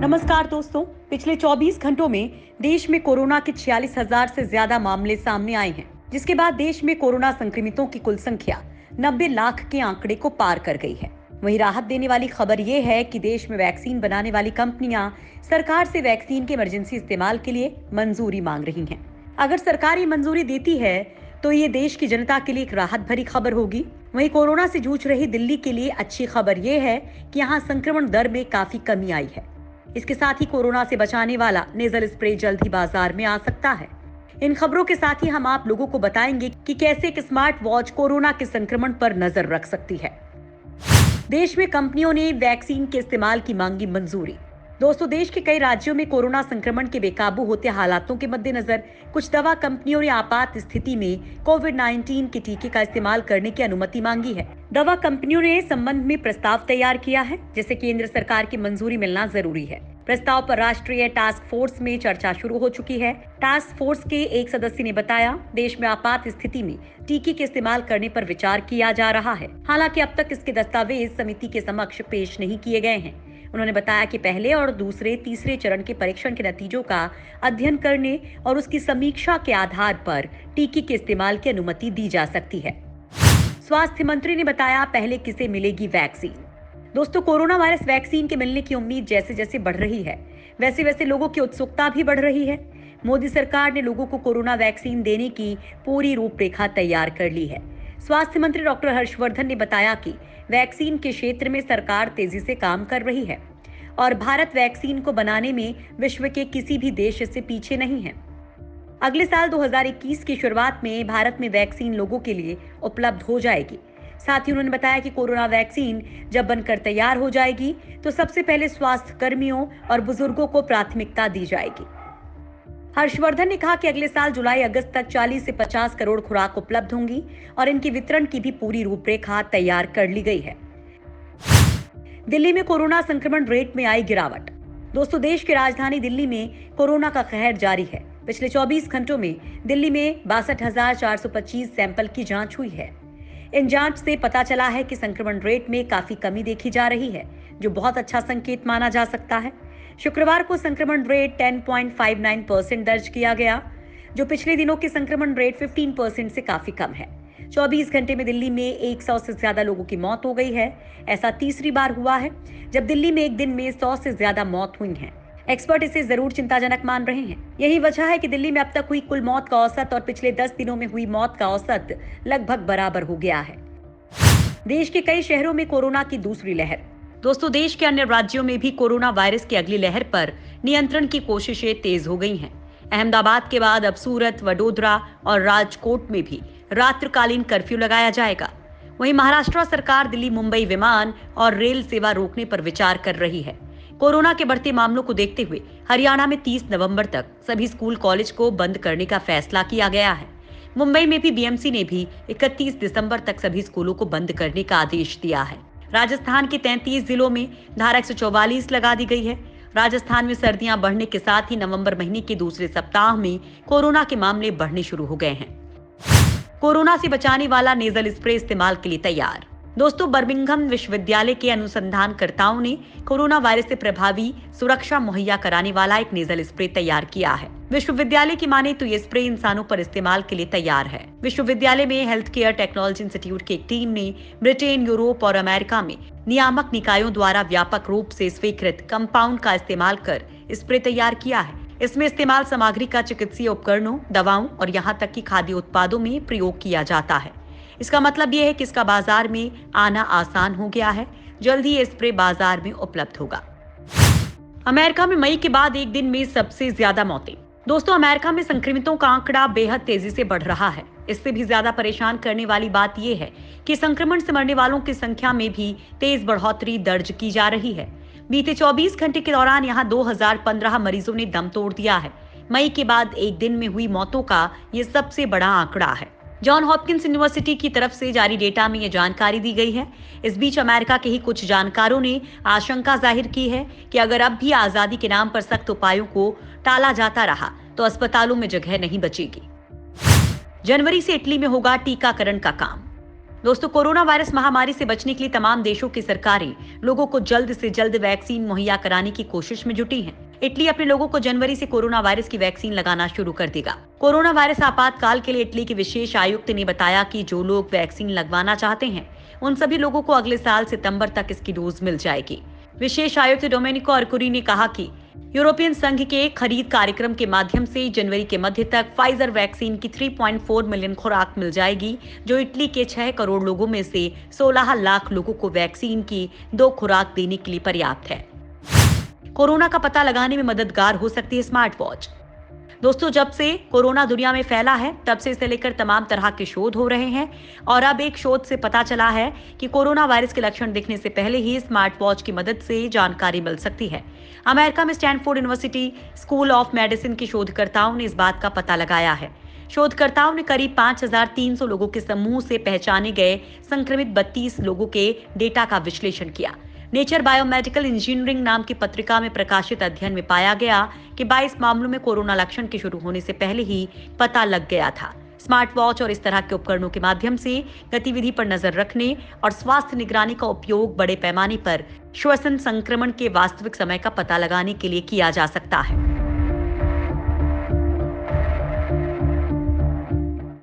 नमस्कार दोस्तों। पिछले 24 घंटों में देश में कोरोना के 46,000 से ज्यादा मामले सामने आए हैं, जिसके बाद देश में कोरोना संक्रमितों की कुल संख्या 90 लाख के आंकड़े को पार कर गई है। वहीं राहत देने वाली खबर ये है कि देश में वैक्सीन बनाने वाली कंपनियां सरकार से वैक्सीन के इमरजेंसी इस्तेमाल के लिए मंजूरी मांग रही हैं। अगर सरकार ये मंजूरी देती है तो ये देश की जनता के लिए एक राहत भरी खबर होगी। वहीं कोरोना से जूझ रही दिल्ली के लिए अच्छी खबर ये है कि यहाँ संक्रमण दर में काफी कमी आई है। इसके साथ ही कोरोना से बचाने वाला नेजल स्प्रे जल्द ही बाजार में आ सकता है। इन खबरों के साथ ही हम आप लोगों को बताएंगे कि कैसे एक स्मार्ट वॉच कोरोना के संक्रमण पर नजर रख सकती है। देश में कंपनियों ने वैक्सीन के इस्तेमाल की मांगी मंजूरी। दोस्तों, देश के कई राज्यों में कोरोना संक्रमण के बेकाबू होते हालातों के मद्देनजर कुछ दवा कंपनियों ने आपात स्थिति में कोविड-19 के टीके का इस्तेमाल करने की अनुमति मांगी है। दवा कंपनियों ने इस संबंध में प्रस्ताव तैयार किया है, जिसे केंद्र सरकार की मंजूरी मिलना जरूरी है। प्रस्ताव पर राष्ट्रीय टास्क फोर्स में चर्चा शुरू हो चुकी है। टास्क फोर्स के एक सदस्य ने बताया, देश में आपात स्थिति में टीके के इस्तेमाल करने पर विचार किया जा रहा है। हालांकि अब तक इसके दस्तावेज समिति के समक्ष पेश नहीं किए गए हैं। उन्होंने बताया कि पहले और दूसरे तीसरे चरण के परीक्षण के नतीजों का अध्ययन करने और उसकी समीक्षा के आधार पर टीके के इस्तेमाल की अनुमति दी जा सकती है। स्वास्थ्य मंत्री ने बताया, पहले किसे मिलेगी वैक्सीन। दोस्तों, कोरोना वायरस वैक्सीन के मिलने की उम्मीद जैसे जैसे बढ़ रही है, वैसे वैसे लोगों की उत्सुकता भी बढ़ रही है। मोदी सरकार ने लोगों को कोरोना वैक्सीन देने की पूरी रूपरेखा तैयार कर ली है। स्वास्थ्य मंत्री डॉक्टर हर्षवर्धन ने बताया कि वैक्सीन के क्षेत्र में सरकार तेजी से काम कर रही है और भारत वैक्सीन को बनाने में विश्व के किसी भी देश से पीछे नहीं है। अगले साल 2021 की शुरुआत में भारत में वैक्सीन लोगों के लिए उपलब्ध हो जाएगी। साथ ही उन्होंने बताया कि कोरोना वैक्सीन जब बनकर तैयार हो जाएगी तो सबसे पहले स्वास्थ्य कर्मियों और बुजुर्गों को प्राथमिकता दी जाएगी। हर्षवर्धन ने कहा कि अगले साल जुलाई अगस्त तक 40 से 50 करोड़ खुराक उपलब्ध होंगी और इनकी वितरण की भी पूरी रूपरेखा तैयार कर ली गई है। दिल्ली में कोरोना संक्रमण रेट में आई गिरावट। दोस्तों, देश की राजधानी दिल्ली में कोरोना का कहर जारी है। पिछले 24 घंटों में दिल्ली में 62,425 सैंपल की जांच हुई है। इन जांच से पता चला है कि संक्रमण रेट में काफी कमी देखी जा रही है, जो बहुत अच्छा संकेत माना जा सकता है। शुक्रवार को संक्रमण रेट 10.59% दर्ज किया गया, जो पिछले दिनों के संक्रमण रेट 15% से काफी कम है। 24 घंटे में दिल्ली में 100 से ज्यादा लोगों की मौत हो गई है। ऐसा तीसरी बार हुआ है जब दिल्ली में एक दिन में 100 से ज्यादा मौत हुई है। एक्सपर्ट इसे जरूर चिंताजनक मान रहे हैं। यही वजह है कि दिल्ली में अब तक हुई कुल मौत का औसत और पिछले 10 दिनों में हुई मौत का औसत लगभग बराबर हो गया है। देश के कई शहरों में कोरोना की दूसरी लहर। दोस्तों, देश के अन्य राज्यों में भी कोरोना वायरस की अगली लहर पर नियंत्रण की कोशिशें तेज हो गई हैं। अहमदाबाद के बाद अब सूरत, वडोदरा और राजकोट में भी रात्रिकालीन कर्फ्यू लगाया जाएगा। वहीं महाराष्ट्र सरकार दिल्ली मुंबई विमान और रेल सेवा रोकने पर विचार कर रही है। कोरोना के बढ़ते मामलों को देखते हुए हरियाणा में 30 नवंबर तक सभी स्कूल कॉलेज को बंद करने का फैसला किया गया है। मुंबई में भी बीएमसी ने भी 31 दिसंबर तक सभी स्कूलों को बंद करने का आदेश दिया है। राजस्थान के 33 जिलों में धारा 144 लगा दी गई है। राजस्थान में सर्दियां बढ़ने के साथ ही नवंबर महीने के दूसरे सप्ताह में कोरोना के मामले बढ़ने शुरू हो गए हैं। कोरोना से बचाने वाला नेजल स्प्रे इस्तेमाल के लिए तैयार। दोस्तों, बर्मिंघम विश्वविद्यालय के अनुसंधानकर्ताओं ने कोरोना वायरस से प्रभावी सुरक्षा मुहैया कराने वाला एक नेजल स्प्रे तैयार किया है। विश्वविद्यालय की माने तो ये स्प्रे इंसानों पर इस्तेमाल के लिए तैयार है। विश्वविद्यालय में हेल्थ केयर टेक्नोलॉजी इंस्टीट्यूट की एक टीम ने ब्रिटेन, यूरोप और अमेरिका में नियामक निकायों द्वारा व्यापक रूप से स्वीकृत कंपाउंड का इस्तेमाल कर स्प्रे तैयार किया है। इसमें इस्तेमाल सामग्री का चिकित्सीय उपकरणों, दवाओं और यहाँ तक कि खाद्य उत्पादों में प्रयोग किया जाता है। इसका मतलब यह है कि इसका बाजार में आना आसान हो गया है। जल्द ही ये स्प्रे बाजार में उपलब्ध होगा। अमेरिका में मई के बाद एक दिन में सबसे ज्यादा मौतें। दोस्तों, अमेरिका में संक्रमितों का आंकड़ा बेहद तेजी से बढ़ रहा है। इससे भी ज्यादा परेशान करने वाली बात यह है कि संक्रमण से मरने वालों की संख्या में भी तेज बढ़ोतरी दर्ज की जा रही है। बीते 24 घंटे के दौरान यहाँ 2015 मरीजों ने दम तोड़ दिया है। मई के बाद एक दिन में हुई मौतों का ये सबसे बड़ा आंकड़ा है। जॉन हॉपकिंस यूनिवर्सिटी की तरफ से जारी डेटा में यह जानकारी दी गई है। इस बीच अमेरिका के ही कुछ जानकारों ने आशंका जाहिर की है कि अगर अब भी आजादी के नाम पर सख्त उपायों को टाला जाता रहा तो अस्पतालों में जगह नहीं बचेगी। जनवरी से इटली में होगा टीकाकरण का काम। दोस्तों, कोरोना वायरस महामारी से बचने के लिए तमाम देशों की सरकारें लोगों को जल्द से जल्द वैक्सीन मुहैया कराने की कोशिश में जुटी हैं। इटली अपने लोगों को जनवरी से कोरोना वायरस की वैक्सीन लगाना शुरू कर देगा। कोरोना वायरस आपातकाल के लिए इटली के विशेष आयुक्त ने बताया कि जो लोग वैक्सीन लगवाना चाहते हैं, उन सभी लोगों को अगले साल सितंबर तक इसकी डोज मिल जाएगी। विशेष आयुक्त डोमेनिको अर्कुरी ने कहा कि यूरोपियन संघ के खरीद कार्यक्रम के माध्यम से जनवरी के मध्य तक फाइजर वैक्सीन की 3.4 मिलियन खुराक मिल जाएगी, जो इटली के 6 करोड़ लोगों में से 16 लाख लोगों को वैक्सीन की 2 खुराक देने के लिए पर्याप्त है। कोरोना का पता लगाने में मददगार हो सकती है स्मार्ट वॉच। दोस्तों, जब से कोरोना दुनिया में फैला है, तब से इसे लेकर तमाम तरह के शोध हो रहे हैं और अब एक शोध से पता चला है कि कोरोना वायरस के लक्षण दिखने से पहले ही स्मार्ट वॉच की मदद से जानकारी मिल सकती है। अमेरिका में Stanford university school of medicine के शोधकर्ताओं ने इस बात का पता लगाया है। शोधकर्ताओं ने करीब 5,300 लोगों के समूह से पहचाने गए संक्रमित 32 लोगों के डेटा का विश्लेषण किया। नेचर बायोमेडिकल इंजीनियरिंग नाम की पत्रिका में प्रकाशित अध्ययन में पाया गया कि 22 मामलों में कोरोना लक्षण के शुरू होने से पहले ही पता लग गया था। स्मार्ट वॉच और इस तरह के उपकरणों के माध्यम से गतिविधि पर नजर रखने और स्वास्थ्य निगरानी का उपयोग बड़े पैमाने पर श्वसन संक्रमण के वास्तविक समय का पता लगाने के लिए किया जा सकता है।